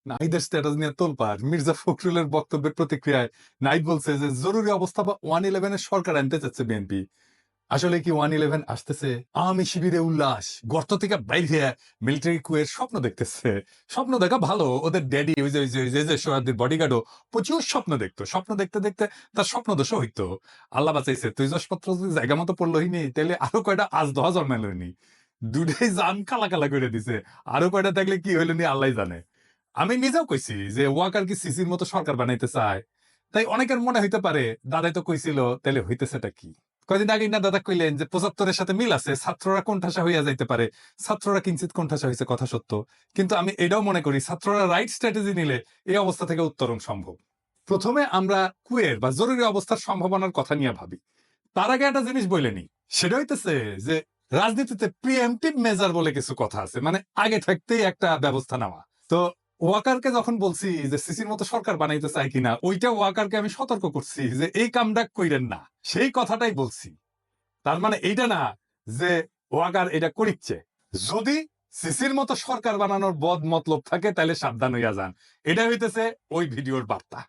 নাহিদের স্ট্যাটাস নিয়ে তোলপাড়। মির্জা ফখরুলের বক্তব্যের প্রতিক্রিয়ায় নাহিদ বলছে যে জরুরি অবস্থা বা 111-এর সরকার আনতে চাচ্ছে বিএনপি। আসলে কি 111 আসতেছে? আওয়ামী শিবিরে উল্লাস, গর্ত থেকে বাইর হয়ে মিলিটারি কুয়ের স্বপ্ন দেখতেছে। স্বপ্ন দেখা ভালো, ওদের ড্যাডি ওই যে সোহার্দের বডিগার্ডও প্রচুর স্বপ্ন দেখতো। স্বপ্ন দেখতে দেখতে তার স্বপ্ন দোষও হইতো। আল্লাহ বাঁচাইছে, তৈজসপত্র যদি জায়গা মতো পড়লো হইনি, তাহলে আরো কয়টা আজ দহা জন্মাইলো হইনি। দুটাই জান কালা কালা করে দিছে। আরো কয়টা থাকলে কি হইলো নি আল্লাহ জানে। আমি নিজেও কইছি যে ওয়াকার কি সিসির মতো সরকার বানাইতে চায়। তাই অনেকের মনে হইতে পারে দাদাই তো কইছিল, তাহলে হইতেছেটা কি? কয়দিন আগে না দাদা কইলেন যে 75-এর সাথে মিল আছে, ছাত্ররা কোণঠাসা হইয়া যাইতে পারে। ছাত্ররা কিঞ্চিত কোণঠাসা হইছে, কথা সত্য। কিন্তু আমি এটাও মনে করি ছাত্ররা রাইট স্ট্র্যাটেজি নিলে এই অবস্থা থেকে উত্তরণ সম্ভব। প্রথমে আমরা কুয়ের বা জরুরি অবস্থার সম্ভাবনার কথা নিয়ে ভাবি। তার আগে একটা জিনিস বলে নি, সেটা হইতেছে যে রাজনীতিতে প্রিএমটিভ মেজার বলে কিছু কথা আছে, মানে আগে থাকতেই একটা ব্যবস্থা নেওয়া। তো ওয়াকারকে যখন বলছি যে সিসির মতো সরকার বানাইতে চাই কিনা, ওইটা ওয়াকারকে আমি সতর্ক করছি যে এই কামটা কইরেন না, সেই কথাটাই বলছি। তার মানে এইটা না যে ওয়াকার এটা করিচ্ছে। যদি সিসির মতো সরকার বানানোর বদ মতলব থাকে তাহলে সাবধান হইয়া যান। এটা হইতেছে ওই ভিডিওর বার্তা।